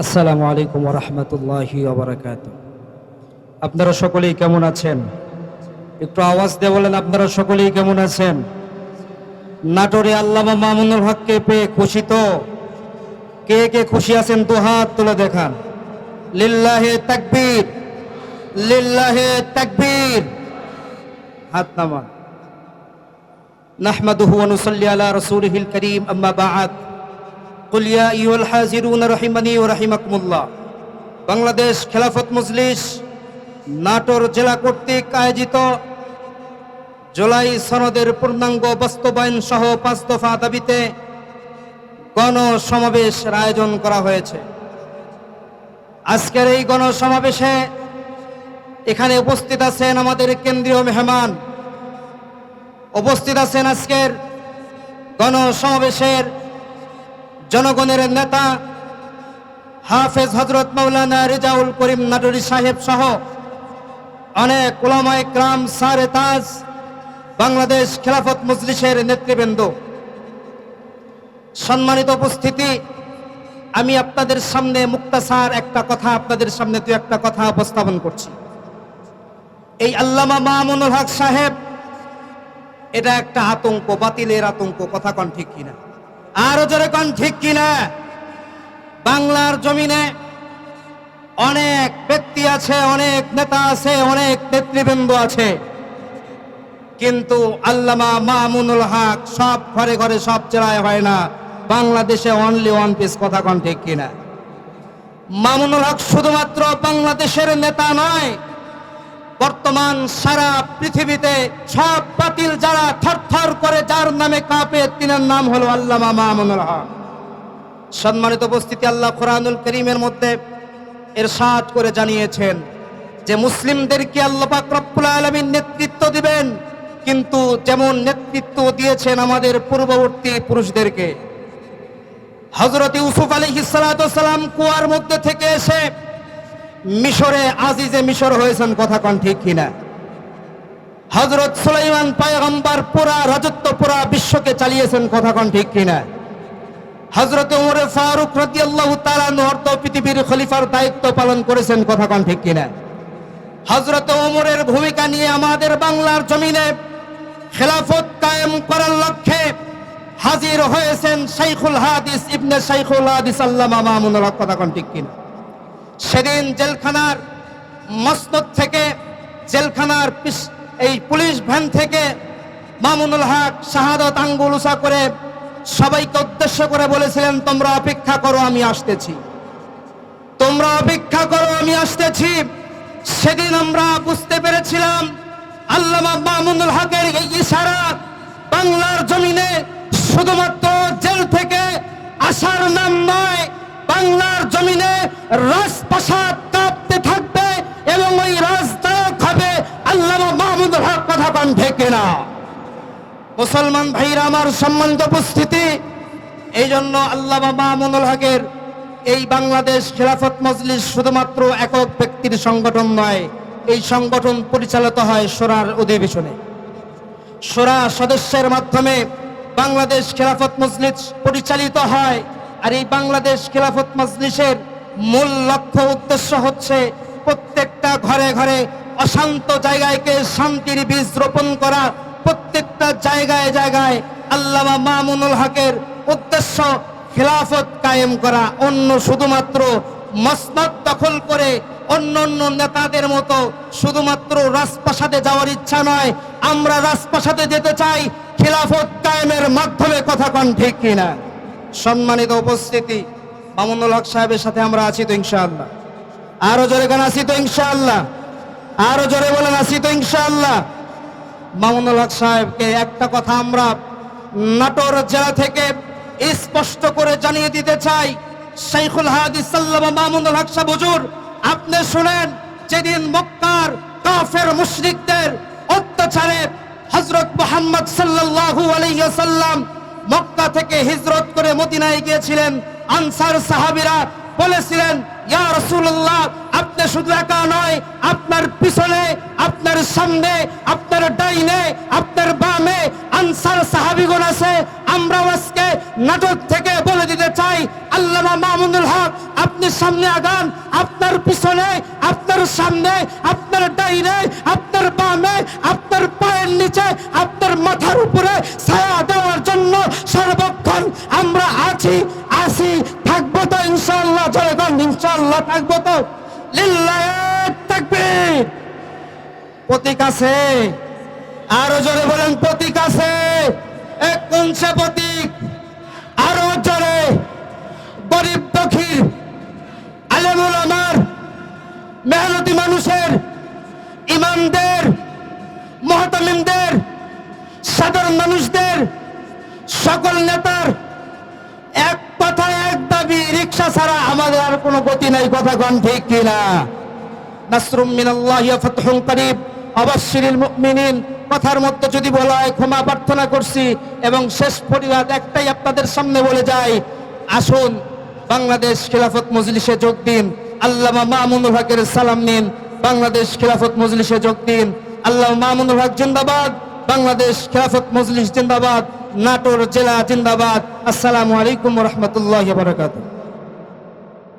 আসসালামু আলাইকুম ওয়া রাহমাতুল্লাহি ওয়া বারাকাতুহু। আপনারা সকলেই কেমন আছেন? একটু আওয়াজ দিয়ে বলেন, আপনারা সকলেই কেমন আছেন? নাটোরে আল্লামা মামুনুল হককে পেয়ে খুশি তো? কে কে খুশি আছেন দু হাত তুলে দেখান। লিল্লাহে তাকবীর, লিল্লাহে তাকবীর। হাত নামান। নাহমাদুহু ওয়া নুসাল্লি আলা রাসূলিহিল কারীম, আম্মা বা'দ। কুল ইয়া আইয়ুহাল হাজিরুন রাহিমানি ওয়া রাহিমাকুমুল্লাহ। বাংলাদেশ খেলাফত মজলিস নাটোর জেলা কর্তৃক আয়োজিত জুলাই সনদের পূর্ণাঙ্গ বাস্তবায়ন সহ 5 দফা দাবিতে গণসমাবেশের আয়োজন করা হয়েছে। আজকের এই গণসমাবেশে এখানে উপস্থিত আছেন আমাদের কেন্দ্রীয় মেহমান, উপস্থিত আছেন আজকের গণসমাবেশের জনগণের নেতা হাফেজ হযরত মাওলানা রেজাউল করিম নাটোরী সাহেব সহ অনেক উলামায়ে কেরাম, সারে তাজ, বাংলাদেশ খেলাফত মজলিসের নেতৃবৃন্দ। সম্মানিত উপস্থিতি, আমি আপনাদের সামনে মুক্তাসার একটা কথা, আপনাদের সামনে দু একটা কথা উপস্থাপন করছি। এই আল্লামা মামুনুল হক সাহেব এটা একটা আতঙ্ক, বাতিলের আতঙ্ক। কথা কন ঠিক কিনা? আরো জোরে কন ঠিক কিনা? বাংলার জমিনে অনেক ব্যক্তি আছে, অনেক নেতা আছে, অনেক নেতৃবৃন্দ আছে, কিন্তু আল্লামা মামুনুল হক সব ঘরে ঘরে সব জেলায় হয় না। বাংলাদেশে অনলি ওয়ান পিস। কথা কন ঠিক কিনা? মামুনুল হক শুধুমাত্র বাংলাদেশের নেতা নয়, বর্তমান সারা পৃথিবীতে সব বাতিল যারা থরথর করে, যার নামে কাঁপে, তিনার নাম হলো আল্লামা মামুনুল হক। সম্মানিত উপস্থিতি, আল্লাহ কোরআনুল কারীমের মধ্যে ইরশাদ করে জানিয়েছেন যে মুসলিমদেরকে আল্লাহ পাক রব্বুল আলামিন নেতৃত্ব দিবেন, কিন্তু যেমন নেতৃত্ব দিয়েছেন আমাদের পূর্ববর্তী পুরুষদেরকে। হযরত ইউসুফ আলাইহিস সালাতু ওয়াস সালাম কুয়ার মধ্যে থেকে এসে মিশরে আজিজে মিশর হয়েছেন। কথা কন ঠিক কিনা? হযরত সুলাইমান পয়গম্বর পুরা রাজত্ব, পুরা বিশ্বকে চালিয়েছেন। কথা কন ঠিক কিনা? হযরত ওমর ফারুক রাদিয়াল্লাহু তাআলা অর্ধ পৃথিবীর খলিফার দায়িত্ব পালন করেছেন। কথা কন ঠিক কিনা? হযরত ওমরের ভূমিকা নিয়ে আমাদের বাংলার জমিনে খেলাফত কায়েম করার লক্ষ্যে হাজির হয়েছেন শাইখুল হাদিস ইবনে শাইখুল হাদিস আল্লামা মামুনুল হক। কথা কন ঠিক কিনা? সেদিন জেলখানার মসনদ থেকে, জেলখানার এই পুলিশ ভ্যান থেকে মামুনুল হক শাহাদত আঙ্গুল উঁচা করে সবাইকে উদ্দেশ্য করে বলেছিলেন, তোমরা অপেক্ষা করো, আমি আসতেছি, তোমরা অপেক্ষা করো, আমি আসতেছি। সেদিন আমরা বুঝতে পেরেছিলাম আল্লামা মামুনুল হকের এই ইশারা বাংলার জমিনে শুধুমাত্র জেল থেকে আসার নাম নয়, বাংলার জমিনে রাজপ্রাসাদ কাঁপতে থাকবে এবং ওই রাজনায়ক হবে আল্লামা মামুনুল হক। কথা কন ঠিক কিনা? মুসলমান ভাইরা আমার, সম্মানিত উপস্থিতি, এই জন্য আল্লামা মামুনুল হকের এই বাংলাদেশ খেলাফত মজলিস শুধুমাত্র একক ব্যক্তির সংগঠন নয়, এই সংগঠন পরিচালিত হয় শোরার অধিবেশনে। শোরা সদস্যের মাধ্যমে বাংলাদেশ খেলাফত মজলিস পরিচালিত হয়। আর এই বাংলাদেশ খেলাফত মজলিসের মূল লক্ষ্য উদ্দেশ্য হচ্ছে প্রত্যেকটা ঘরে ঘরে অশান্ত জায়গায়কে শান্তির বীজ রোপণ করা, প্রত্যেকটা জায়গায় জায়গায় আল্লামা মামুনুল হকের উদ্দেশ্য খেলাফত কায়েম করা। অন্য শুধুমাত্র মসনদ দখল করে অন্য অন্য নেতাদের মতো শুধুমাত্র রাজপ্রাসাদে যাওয়ার ইচ্ছা নয়, আমরা রাজপ্রাসাদে যেতে চাই খেলাফত কায়েমের মাধ্যমে। কথা কন ঠিক কিনা? সম্মানিত উপস্থিতি, মামুনুল হক সাহেবের সাথে আমরা আছি তো ইনশাআল্লাহ? আরো জোরে গান আছি তো ইনশাআল্লাহ? আরো জোরে বলেন, আছি তো ইনশাআল্লাহ? মামুনুল হক সাহেবকে একটা কথা আমরা নাটোর জেলা থেকে স্পষ্ট করে জানিয়ে দিতে চাই। শাইখুল হাদিস আল্লামা মামুনুল হক সাহেব হুজুর, আপনি শুনেন, যেদিন মক্কার কাফের মুশরিকদের অত্যাচারে হযরত মুহাম্মদ সাল্লাল্লাহু আলাইহি ওয়াসাল্লাম মক্কা থেকে হিজরত করে মদিনায় গিয়েছিলেন, আনসার সাহাবীরা বলেছিলেন, ইয়া রাসূলুল্লাহ, আপনি শুধু একা নয়, আপনার পিছনে, আপনার সামনে, আপনার ডাইনে, আপনার বামে আনসার সাহাবীগণ আছে। আমরাও আজকে নাটক থেকে বলে দিতে চাই, আল্লামা মামুনুল হক, আপনি সামনে আগান, আপনার পিছনে, আপনার সামনে, আপনার ডাইনে, আপনার বামে, আপনার পায়ের নিচে, আপনার মাথার উপরে ছায়া দেওয়ার জন্য সর্বক্ষণ আমরা আছি, থাকবো তো ইনশাআল্লাহ। জনগণ ইনশাআল্লাহ থাকবো তো। লিল্লাহি তাকবীর। প্রতীক আছে, আরো জোরে বলেন প্রতীক আছে। কোন সে প্রতীক? আরো জোরে। গরিব দুঃখীর, আলেম ওলামার, মেহনতি মানুষের, ইমানদের, মুহতামিমদের, সাধারণ মানুষদের, সকল নেতার এক কথা, এক দাবি, রিকশা ছাড়া আমাদের আর কোনো গতি নাই। কথা কোন ঠিক কিনা? নাসরুম মিনাল্লাহি ওয়া ফাতহুন করিব, অবাশশিরিল মুমিনিন। কথার মধ্যে যদি বলা হয়, ক্ষমা প্রার্থনা করছি। এবং শেষ পরিবাদ একটাই আপনাদের সামনে বলে যাই, আসুন বাংলাদেশ খিলাফত মজলিসে যোগ দিন। আল্লামা মামুনুল হকের সালাম নিন, বাংলাদেশ খিলাফত মজলিসে যোগ দিন। আল্লামা মামুনুল হক জিন্দাবাদ, বাংলাদেশ খিলাফত মজলিস জিন্দাবাদ, নাটোর জেলা জিন্দাবাদ। আসসালামু আলাইকুম ওয়া রাহমাতুল্লাহি ওয়া বারাকাতুহু।